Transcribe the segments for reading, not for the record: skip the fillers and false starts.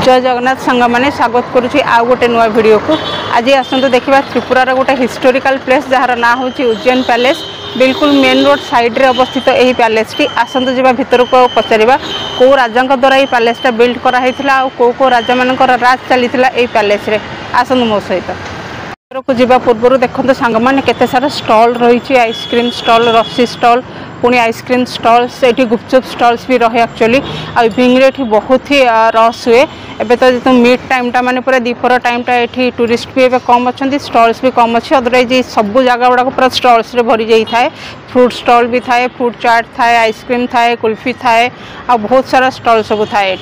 जय जगन्नाथ सांग मैंने स्वागत करुँच आउ गोटे नुआ वीडियो को। आज आसतु देखा त्रिपुरार गोटे हिस्टोरिकल प्लेस जार ना हूँ उज्जैन पैलेस। बिल्कुल मेन रोड साइड रे अवस्थित यही पैलेस टी। आसतु जा भितर को पचारा कौ राजा द्वारा ये पैलेसटा बिल्ड कराई कौ राजा मान राज चली पैलेस रे। आसतु मो सहित को जीवा पूर्व देखते सांग मैंने केते सारा स्टॉल रही। आइसक्रीम स्टॉल, रस्सी स्टॉल, पुणी आइसक्रीम स्टॉल्स, ये गुपचुप स्टॉल्स भी रहे। एक्चुअली इवनिंग बहुत ही रश हुए। एबे तो मिड टाइमटा माने पूरा दीपर टाइमटा ये टूरिस्ट भी कम अच्छा, स्टॉल्स भी कम अच्छे। अदरवाइज सब जगह गुड़ाक पूरा स्टॉल्स रे भरी जाई थाए। फ्रूट स्टॉल भी थाए, फ्रूट चाट थाए, आइसक्रीम थाए, कुल्फी थाए, आ बहुत सारा स्टॉल सब थाए।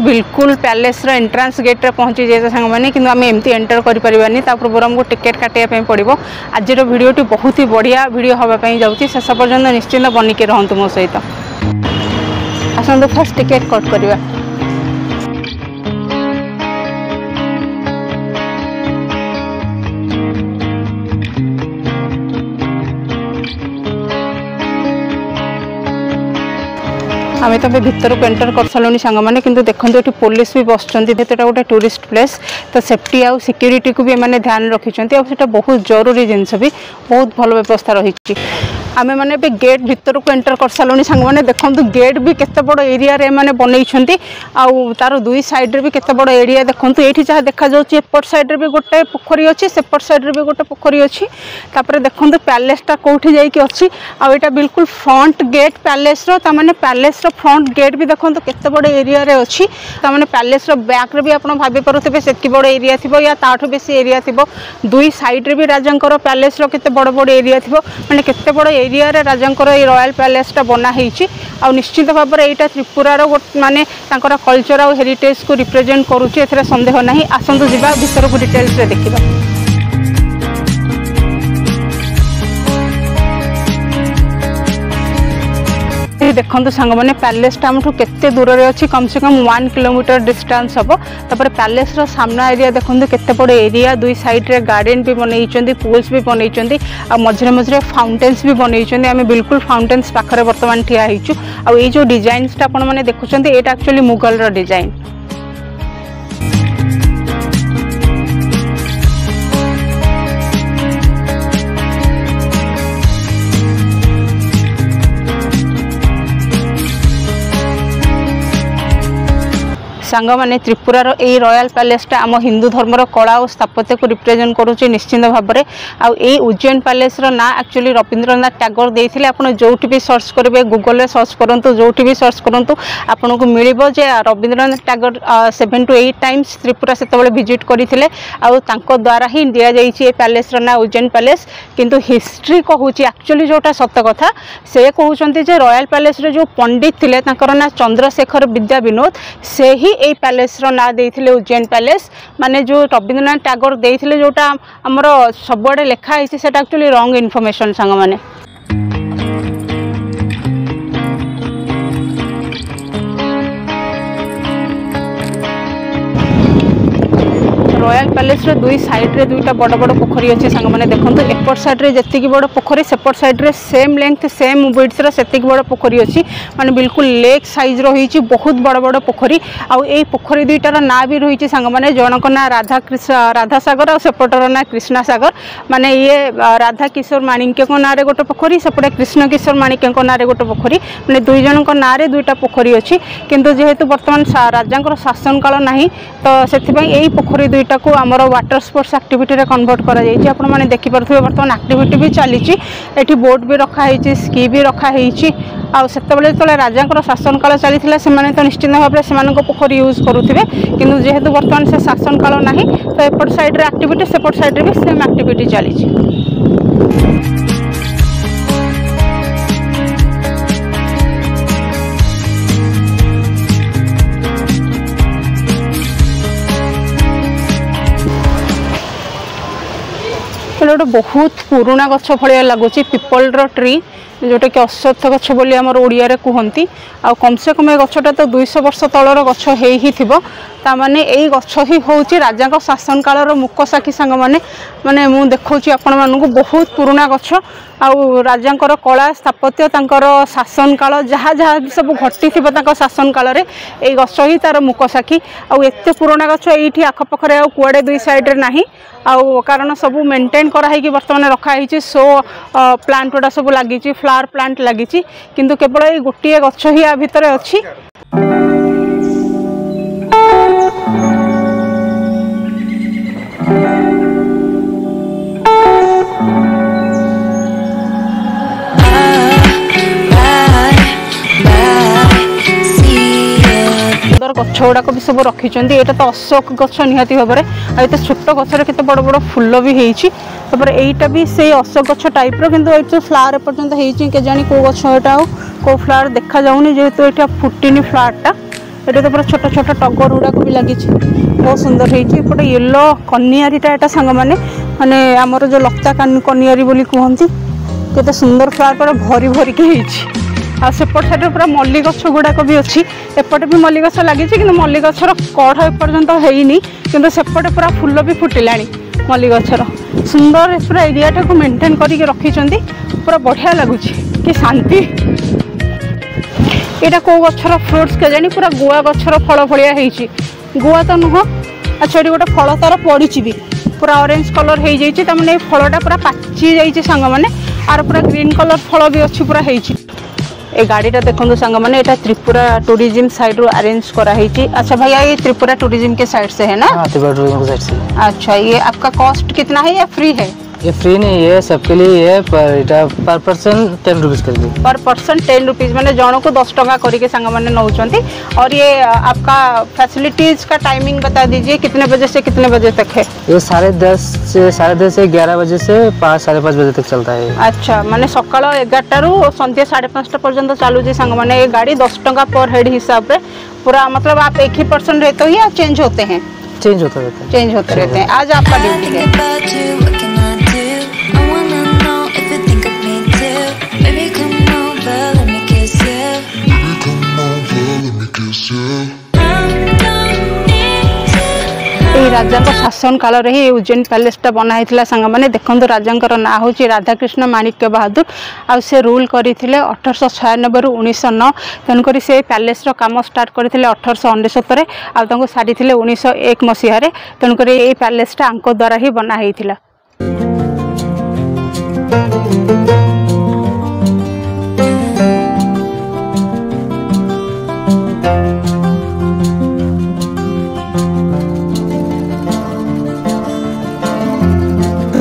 बिल्कुल पैलेस एंट्रांस गेट रे पहुंची जाए सांग मैंने कि आम एमती एंटर करें पूर्व आमको टिकेट काटापी पड़ो। आज वीडियोटी बहुत ही बढ़िया वीडियो हाँपाई जाऊँगी। शेष पर्यंत निश्चिंत बनिके रहतु मो सहित। आसतु फर्स्ट टिकेट कट करवा। आम तो भितर को एंटर कर सारूँ सांग मैंने किंतु देखो ये पुलिस भी बसुँच। जेहेतुटा गोटे टूरिस्ट प्लेस तो सेफ्टी आउ सिक्यूरिटी को भी मैंने ध्यान रखिंट। आटा बहुत जरूरी जिनस भी बहुत भल व्यवस्था रही। आम मैंने गेट भितर को एंटर कर सारूँ सांग मैंने देखो गेट भी केते बड़ एरिया रे मैंने बनई तार दुई साइड रे भी केते बड़ एरिया देखो। ये जहाँ देखा जाऊँगी एपट साइड रे भी गोटे पोखरी अच्छी, सेपट साइड रे भी गोटे पोखरी अच्छी। तापर देखो पैलेसटा कौटी जाइए अच्छी। आटा बिल्कुल फ्रंट गेट पैलेस मैंने पैलेस फ्रंट गेट भी देखो केते बड़ एरिया रे अच्छी। ताने पैलेस बैक रे भी आप भाभी पारे से बड़ एरिया थी या ताठू बेसी एरिया थी। दुई साइड रे भी राजा पैलेस केते बड़ बड़ एरिया थी। मैंने केते बड़ एरिया रे राजा ये रॉयल पैलेसटा बनाई। आ निश्चित भाव में यहाँ त्रिपुरार माने कल्चर और हेरिटेज को रिप्रेजेंट करुच्ची, एथरे संदेह नहीं। आसतु जा भीतर को डिटेल्स रे देखिबा। देखो सांग मैंने पैलेसटा आमठू केते दूर रे अच्छी, कम से कम 1 किलोमीटर डिस्टेंस हम। तापर पैलेस सामना एरिया देखो केते बड़ एरिया। दुई साइड रे गार्डन भी बनई, पूल्स भी बनई, मझे मझे फाउंटेन्स भी बनई। आम बिल्कुल फाउंटेन्स पाखरे बर्तमान ठिया होइछु। आ ये जो डिजाइनटा आपण माने देखुछन्ते एटा एक्चुअली मुगल रो डिजाइन। सांग मैंने त्रिपुरार ये रॉयल पैलेसटा आम हिंदू धर्मर कला और स्थापत्य को रिप्रेजेंट करुच्ची निश्चिंत भाव में। आई उज्जैन पैलेस ना एक्चुअली रवींद्रनाथ टैगोर देते। आप जो भी सर्च करेंगे, गूगल रे सर्च करूँ, जो भी सर्च करूँ आपन को मिल जाए रवींद्रनाथ टैगोर 7 to 8 टाइम्स त्रिपुरा से विजिट करते। द्वारा ही दि जाइए पैलेस ना उज्जैन पैलेस। किंतु हिस्ट्री कहूँ एक्चुअली जोटा सत कथा से कहते रॉयल पैलेस जो पंडित थे ना चंद्रशेखर विद्या विनोद से ही ये पैलेस ना देते उज्जैन पैलेस। माने जो रवींद्रनाथ टैगोर देते जोटा आमर सबुआड़े लिखाई से एक्चुअली रॉन्ग इनफॉरमेशन सांग माने। रॉयल पैलेस रे दुई साइड रे दुईटा बड़ बड़ पोखरी अच्छे सांग मैंने देखो। एपट साइड रे जत्ती बड़ पोखरी, सेपट साइड रे सेम लेंथ सेम विड्थ रो सेती बड़ पोखरी अच्छी। माने बिल्कुल लेक साइज रही, बहुत बड़ बड़ पोखरी। आउ ए पोखरी दुईटार ना भी रही सांग मैंने। जनक ना राधा सागर और सेपटर ना कृष्णा सागर। माने ये राधा किशोर माणिक्य ना रे गोटे पोखरी, सेपटे कृष्ण किशोर माणिक्य ना रे गोटे पोखरी। माने दुई जनक ना रे दुईटा पोखरी अच्छी। किंतु जेहेतु वर्तमान राजा शासन काल नहीं तो से यही पोखरी दुईटा को आमर वाटर स्पोर्ट्स एक्टिविटी रे कन्वर्ट करा जायछि। आपण माने देखि परथुबे वर्तमान एक्टिविटी भी चलीछि। एठी बोट भी रखा है, स्की भी रखा है। आ सेतबेले तले राजा शासन काल चली से माने तो निश्चित भाव में से पोखरी यूज करुथिबे। किंतु जेहेतु वर्तमान से शासन काल नहीं तो एपट साइड रे एक्टिविटी, सेपट साइड रे भी सेम एक्टिविटी चलीछि। गोटे बहुत पुराना गछ भाया लगुच पिपल ट्री जोटा कि अश्वत्थ गछ बोली आमर ओडिया रे कहती आ कम से कम ए गछटा तो 200 वर्ष तलर गछ ही थिबो तामाने एई गछ ही होउची राजा को शासन कालर मुकसाखी सांग माने माने मु देखौची आपण मानकु बहुत पुराना गछ आउ राजांकर कला स्थापत्य तांकर शासन काल जहाँ जहाँ सब घटी थिबो तांकर शासन काल रे एई गछ ही तार मुकसाखी आउ एते पुराना गछ एठी आखपाखरे आ कुआडे दुई साइड रे नाही आउ कारण सब मेंटेन करा है कि वर्तमान रखा है शो प्लांट गुड़ा सब लगी फ्लावर प्लांट लगी किंतु केवल ये गोटे गछ ही आ भितर अच्छी गछ गुड़ाक भी सब रखिंट यहाँ तो अशोक गछ निहाती भाव में ये छोट गचर के बड़ बड़ फूल भी होपर यहीटा भी से अशोक गछ टाइप कि फ्लावर एपर्तंत होजाणी कौ गछ यहाँ कौ फ्लावर देखा जाऊनी जेहेतु यहाँ फुटिनी फ्लावरटा ये तो पूरा छोट छोट टगर गुड़ाक भी लगी बहुत सुंदर होपटे येलो कनियारीटा यहाँ सांग मैंने माने आमर जो लता कनियारी बोली कहती केते सुंदर फ्लावर पूरा भरी भरिक सेपट साइड पूरा मल्ली गछ गुड़ाक भी अच्छी एपटे भी मल्ली गछ लगी कि मल्ली गछर कढ़ एपर्तंत होनी कि सेपटे पूरा फूल भी फुटिला मल्ली गछर सुंदर पूरा एरियाटा को मेंटेन करके रखिंट पूरा बढ़िया लगुच कि शांति यहाँ कौ गछर फ्रुट्स के जानी पूरा गुआ गछर फल भलिया गुआ तो नुह अच्छा ये गोटे फल तार पड़ी भी पूरा ऑरेंज कलर हो जाए फलटा पूरा पाची जाइए सांग मैंने आर पूरा ग्रीन कलर फल भी अच्छी पूरा होती ये गाड़ीटा देखो सांग मैंने यहाँ त्रिपुरा टूरिज्म साइड रू अरेंज करा है। अच्छा भैया ये त्रिपुरा टूरिज्म के साइड से है ना? हाँ, त्रिपुरा टूरिज्म के साइड से। अच्छा ये आपका कॉस्ट कितना है या फ्री है? ये फ्री नहीं है, सबके लिए है, पर पर्सन 10 रुपीज करके। पर पर्सन 10 रुपीज मैंने जन को 10 टका करके सांग मैंने नौचंती। और ये आपका फैसिलिटीज का टाइमिंग बता दीजिए कितने बजे से कितने बजे तक है? ये 10:30 से 11 बजे से 5-5:30 बजे तक चलता है। अच्छा माने सकाल 11 रू संध्या 5:30 पर्यंत चालू जी सांग मैंने ये गाड़ी 10 टका पर हेड हिसाब से पूरा मतलब आप एक ही पर्सन रहते हो या चेंज होते हैं? चेंज होते रहते हैं। आज आपका ड्यूटी है। राजा शासन काल रे उज्जैन पैलेसटा बनाई सांग मैंने देखो राजा ना हूँ राधाकृष्ण माणिक्य बहादुर आ से रूल करते 1896 रू 1909 तेणुक से पैलेस काम स्टार्ट करते 1899 आउ सारी 1901 मसीह तेणुक ये पैलेसटा आंको द्वारा ही बनाई।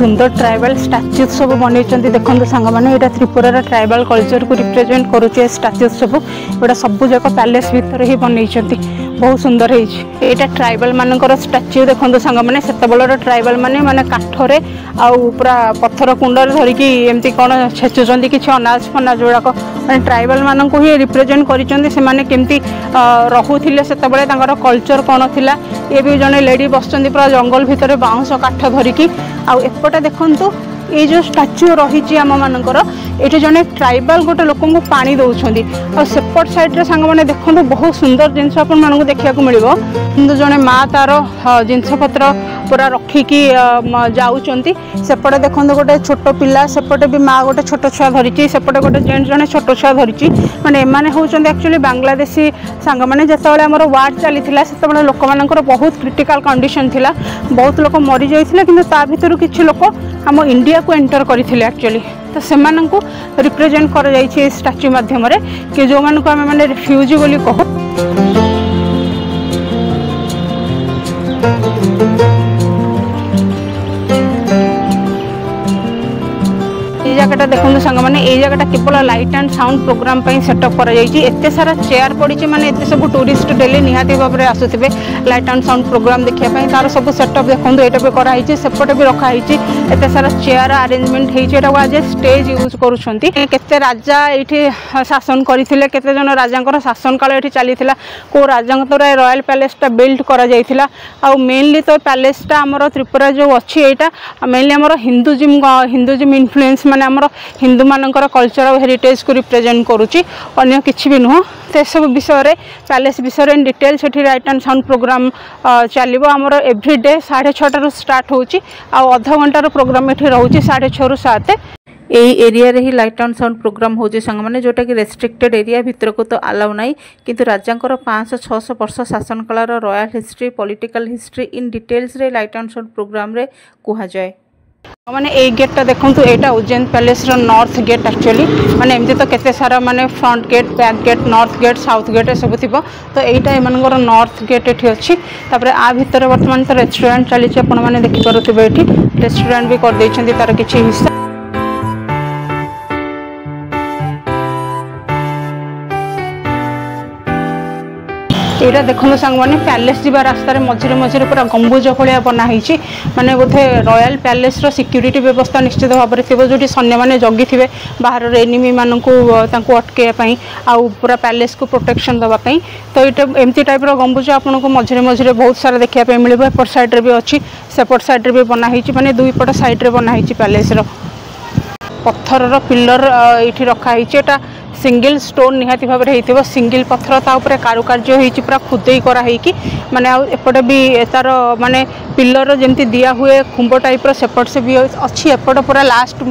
सुंदर ट्राइबल स्टाच्यू सब बन देखते सांग मैंने यहाँ त्रिपुरार ट्राइबल कल्चर को रिप्रेजेंट करुचे स्टाच्यू सब यहाँ सब जाक पैलेस भितर ही बन बहुत सुंदर है ट्राइबल मानकर स्टाच्यू देखते सांग मैंने से ट्राइबल माने काठरे आउ पूरा पत्थर कुंडर धरिकी एमती कौन छेचुंट कि अनाज फनाज गुड़ाक मैंने ट्राइबल मान को ही रिप्रेजेंट करमती रोले से कल्चर कौन थिला ये भी जड़े लेडी बस पूरा जंगल भितर बाउंस काठ धरिकी आउ एपटे देखंतु ये जो स्टाच्यू रही आम मानकर ये जड़े ट्राइबल गोटे लोक को पानी दौरान और सेपट साइड सांग मैंने देखो बहुत सुंदर जिनस आपको देखा मिल जड़े माँ तार जिनपतर पूरा रखिकी जाऊँगी सेपटे देखो गोटे छोट पिला सेपटे भी माँ गोटे छोट छुआ धरी सेपटे गोटे जेन्ट्स जड़े छोट छुआ धरी मैंने एमाने होउछन्ति एक्चुअली बांग्लादेशी सांग मैंने जितेबाला आमर वार चली से लोक मानकर बहुत क्रिटिकल कंडीशन थिला बहुत लोक मरी जाइथिले किंतु ता भितरु किछि लोक आम इंडिया को एंटर करथिले एक्चुअली तो सेमानंकु रिप्रेजेंट कर जाइछि स्टैच्यू माध्यम रे कि जो मानकु आमे माने रिफ्यूजी बोली कहू। जगटा देखो सांग मैंने ये जगटा केवल light and sound program setup कर सारा चेयर पड़ी माने एते सब टूरिस्ट डेली निहाती भाव में आसुवे लाइट एंड साउंड प्रोग्राम देखापी तार सब सेटअप देखो यहाँ भी कराई सेपटे भी रखाई एत सारा चेयर अरेंजमेंट होता आज स्टेज यूज करते राजा ये शासन करते केते जन राजा शासन काल ये चली कौ राजा द्वारा रॉयल पैलेसटा बिल्ड करा मेनली तो पैलेसटा आमर त्रिपुरा जो अच्छी यहाँ मेनली आमर हिंदुजिम इन्फ्लुएंस माने आमर हिंदू मानकर कल्चर और हेरिटेज को रिप्रेजेंट करुच्ची अन्य किसी भी नुह। तो सब विषय पैलेस विषय इन डिटेल से लाइट एंड साउंड प्रोग्राम चलो आमर एव्रीडे 6:30 स्टार्ट होची आध घंटार प्रोग्राम ये रोचे 6:30 ରୁ 7। यही एरिया रे ही लाइट एंड साउंड प्रोग्राम हो सांग मैंने जोटा कि रेस्ट्रिक्टेड एरिया भितर को तो अलाउ ना किंतु राजांकर 500-600 वर्ष शासन काल royal history political history in details रे लाइट एंड साउंड प्रोग्राम रे कहा जाए। माने ए गेटा देखो यहाँ उज्जैन पैलेस रो नॉर्थ गेट एक्चुअली माने एमती तो केते सारा माने front gate back gate north gate south gate सब थी तो यहीटा एमनकर नॉर्थ गेट ये अच्छी। आ भितर बर्तमान तो रेस्टोरेंट चली आपने देखिपे ये रेस्टोरेंट भी कर देइछन्ती तार किछि हिस्सा। यहाँ देखो सांग मैंने पैलेस जा रास्तार मझे मझे पूरा गंबुज भाया बनाई माने बोधे रॉयल पैलेस रो सिक्यूरिटी व्यवस्था निश्चित भाव में थो जो सैन्य मैंने जगी थे बाहर एनिमी मानक अटकैवाई आउ पूरा पैलेस को प्रोटेक्शन देवाई। तो ये एमती टाइप गंबुज आपको मझे मझे बहुत सारा देखा मिले एपट साइड्रे भी अच्छी सेपट साइड्रे भी बनाई माने दुई पट साइड्रे बनाई पैलेस रो पत्थर पिलर ये रखाई सिंगल स्टोन निहाती भाव में सिंगल पत्थर ताऊपर कारुकार्य होती पूरा खुदे कराई माने एपटे भी तार माने पिलर जमी दिया हुए खुंब टाइप सेपट से भी अच्छी एपट पूरा लास्ट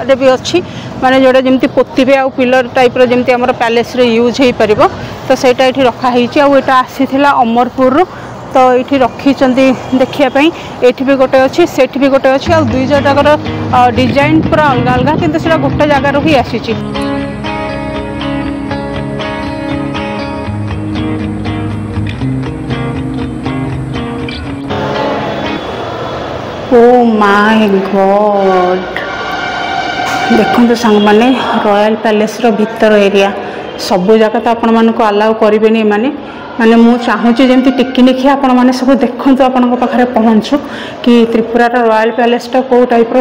रे भी अच्छी माने जोड़ा जमी पोते आउ पिलर टाइप जमी आम पैलेस यूज हो पार तो सहीटा ये रखाई आटा आसी अमरपुर तो ये रखी देखापी ये भी गोटे अच्छी से भी गोटे अच्छी आ दुई जगह डिजाइन पूरा अलग अलग किंतु गोटे जगार ही आसी। ओ माय गॉड देखो सांग मैंने रॉयल पैलेस रो भीतर एरिया सबू जगह तो आपण मानक अलाउ करें माने माने मु चाहूँगी जमी टिकिनिखी आपण मैंने सब देखूँ आपण पाखे पहुँचु कि त्रिपुरार रॉयल पैलेसटा कौ टाइप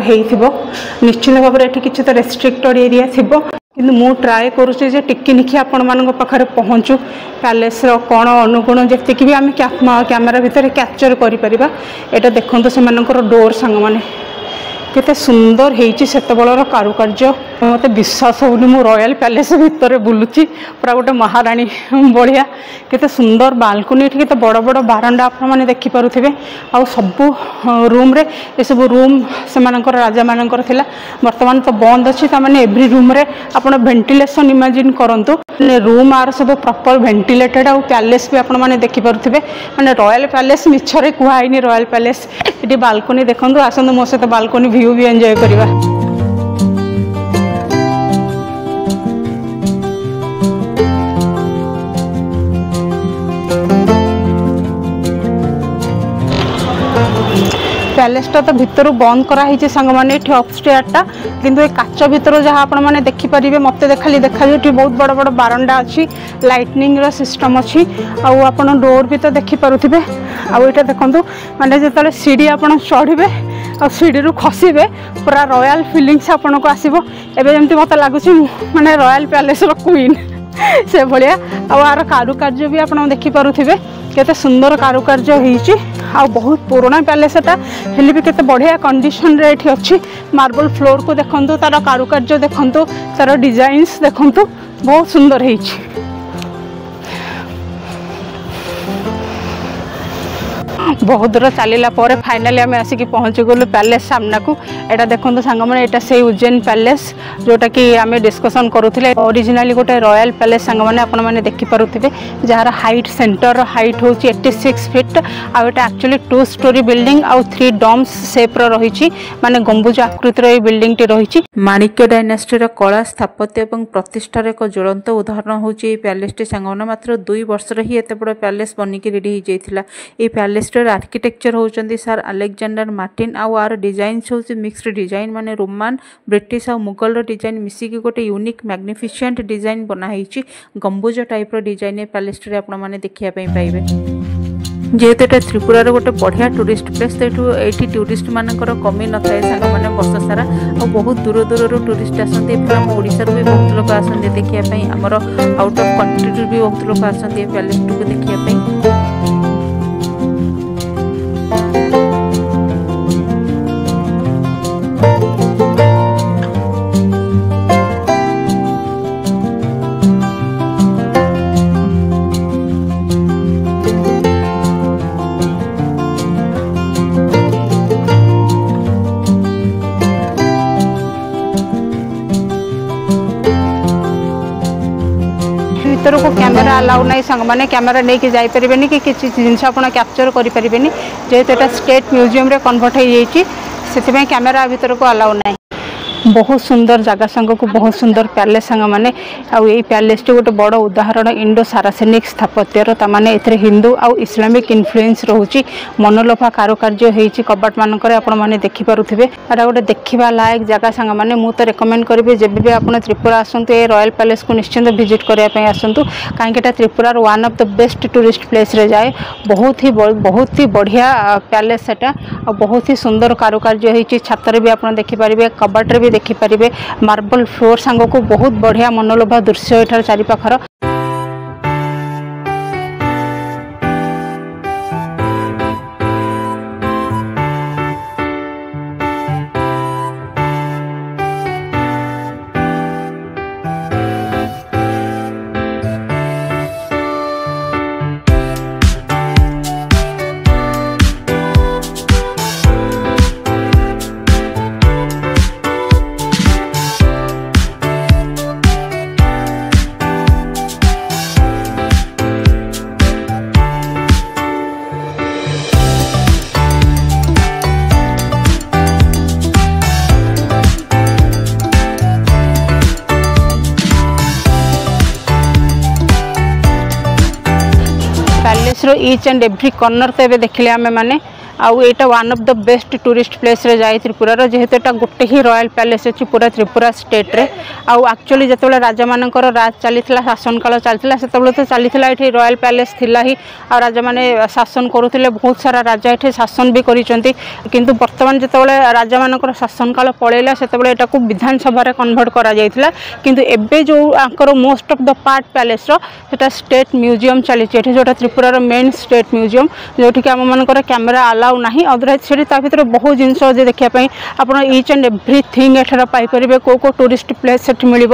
निश्चित भाव में किसी तो रेस्ट्रिक्टेड एरिया थी किंतु मु ट्राए करुचे टिकिनिखी आपण मानक पाखे पहुँचु पैलेस कौन अनुगुण जी भी आम कैमेरा भितर कैप्चर करिपरिबा। एटा देखो से डोर सांग माने केते सुंदर हेइची सेतबलर कारुकार्य मते विश्वास होनी मु रॉयल पैलेस भितर बुलुची पूरा गोटे महारानी बढ़िया केते सुंदर बालकनी केते बड़ बड़ बारंडा आपण माने देखि पारुथिबे आ सबु रूम रे ए सब रूम से मानकर राजा मानकर थिला वर्तमान तो बंद अछि ता माने एवरी रूम रे आपण वेंटिलेशन इमेजिन करंतु रूम आर सब प्रॉपर वेंटिलेटेड आ पैलेस भी आपण माने देखि पारुथिबे माने रॉयल पैलेस मिछरे कुहाइनी रॉयल पैलेस एटी बालकनी देखंतु आसंतु मो सहित बालकनी व्यू भी एंजॉय करिबा। पैलेसटा तो भितर बंद कराई सांग मैंने अपस्टेयरटा किंतु ये काच भितर जहाँ आपण मैंने देखिपारे मत देखाली देखा बहुत बड़ बड़ बारंडा अच्छी लाइटनिंग सिस्टम अच्छी आप डोर भी तो देखिपे आईटा देखूँ माने जो सीढ़ी आप चढ़े आ सीढ़ी खसबे पूरा रॉयल फिलिंग्स आपन को आसो एवं मत लगुच माने रॉयल पैलेस क्वीन से भाया आर कारुकार्य भी आप देखिपे केते सुंदर कारुकार्य होइछि आ बहुत पुराना पैलेसटा हेले भी केते बढ़िया कंडीशन रे एठी अछि मार्बल फ्लोर को देखंतु तार कारुकार्य देखंतु तार डिजाइन्स देखंतु बहुत सुंदर होइछि। बहुत दूर चलला फाइनाली आम आसिक पहुँची गलु पैलेस सामना को एटा देखो सांग मैंने यहाँ से उज्जैन पैलेस जोटा कि आम डिस्कसन करूँ ओरिजिनाली गोटे रॉयल पैलेस सांग मैंने आपण मैंने देखिपे जार हाइट सेंटर हाइट हूँ 86 फीट आटा एक्चुअली 2 स्टोरी बिल्डिंग आउ 3 डम्स सेप रही माने गंबुज आकृतिर बिल्डिंग टी रही माणिक्य डायनास्टी कला स्थापत्य और प्रतिष्ठार एक ज्वलंत उदाहरण हूँ पैलेस टी सांग मैंने मात्र 2 वर्ष ही एत बड़ पैलेस बनिकी रेडी हो जाता ये पैलेस आर्किटेक्चर होउचंदी सर अलेक्जेंडर मार्टिन आर डिजाइन होउची मिक्स्ड डिजाइन माने रोमान ब्रिटिश और मुगल डिजाइन मिसिकी गोटे यूनिक मैग्निफिसेंट डिजाइन बना होइची गंबुज टाइप रो डिजाइन पैलेस रे आपण माने देखिया पई पाइबे जेहेतु एटा त्रिपुरार गोटे बढ़िया टूरिस्ट प्लेस तो ये टूरिस्ट मानकर कमी न थाए सांग मैंने वर्ष सारा और बहुत दूर दूर टूरिस्ट आसती पूरा ओडिशा भी बहुत लोग आसती देखापी आमर आउट ऑफ कंट्री भी बहुत लोग आसती पैलेस को देखापी। भीतर को कैमेरा अलाउ ना सांग मैंने कैमेरा लेकिन जापरेनि कि किसी जिन आप कैप्चर करें जेहेतु यहाँ स्टेट म्यूजियम रे कन्वर्ट हो से कैमेरा भीतर को अलाउ ना। बहुत सुंदर जगह सांग को बहुत सुंदर पैलेस सांग मैंने आई पैलेस टी गोटे बड़ उदाहरण इंडो सारासेनिक स्थापत्यर ताने ए हिंदू आउ इस्लामिक इन्फ्लुएंस रोचे मनोलोभा कारुकार्य होती कबाट मानक आपने देखिपे एटा गोटे देखा लायक जगह सांग मैंने मुझे रेकमेंड करी जब भी आप त्रिपुरा आसतु ए रॉयल पैलेस को निश्चिंत विजिट करने आसतु कहीं त्रिपुरार one of the best tourist place रे जाए बहुत ही बढ़िया पैलेस सेटा बहुत ही सुंदर कारुकार्य होती छातर भी आप देखिपारे कबाटे भी देखिपारे मार्बल फ्लोर सांग को बहुत बढ़िया मनोलोभा दृश्य एठार चारिपाखर। पैलेस रो ईच एंड एव्री कॉर्नर तो ये देखिले आमे माने आउ एटा one of the best tourist place रे जाए त्रिपुरार जेहेतु एटा गोटे ही रॉयल पैलेस अच्छी पूरा त्रिपुरा स्टेट रे आउ एक्चुअली जिते राजा मानकर राज चली शासन काल चलता से तो चलता ये रॉयल पैलेस थिला ही आ राजा माने शासन करुले बहुत सारा राजा ये शासन भी करिसेंती किंतु वर्तमान जिते राजा मानकर शासन काल पलैला से को विधानसभा कन्वर्ट करा जायतिला किंतु एबे जो आंकर most of the part palace रो सेटा स्टेट म्यूजियम चली जोटा त्रिपुरार मेन स्टेट म्यूजियम जोठी आम मानकर कैमेरा अलाउ ना अदरवाइज से भर बहुत जिन देखापी आप ईच एंड एव्रीथिंग एठार पाइपर को टूरिस्ट प्लेस से मिल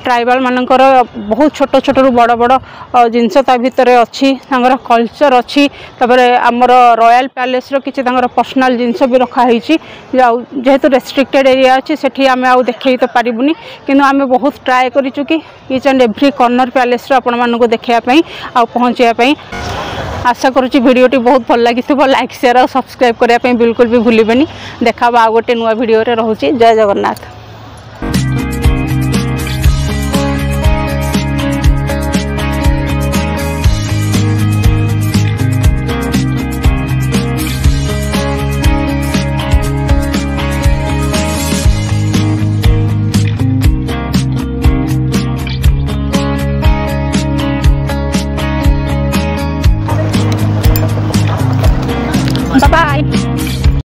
ट्राइबल मानकर बहुत छोट छोट बड़ बड़ जिनस भितर अच्छी कल्चर अच्छी आमर रॉयल पैलेस किसी पर्सनाल जिनस भी रखाही जेहेतु रेस्ट्रिक्टेड एरिया अच्छी से आम आउ देखे तो पारूनी कि आम बहुत ट्राए करूँ कि each and every corner palace आपण मानक देखापी आ पहुँचापी आशा करुँची भिडियोटी बहुत भल लगी लाइक शेयर और सब्सक्राइब करने बिल्कुल भी भूलें देखा आ गोटे नुआ भिडियो रोचे। जय जगन्नाथ।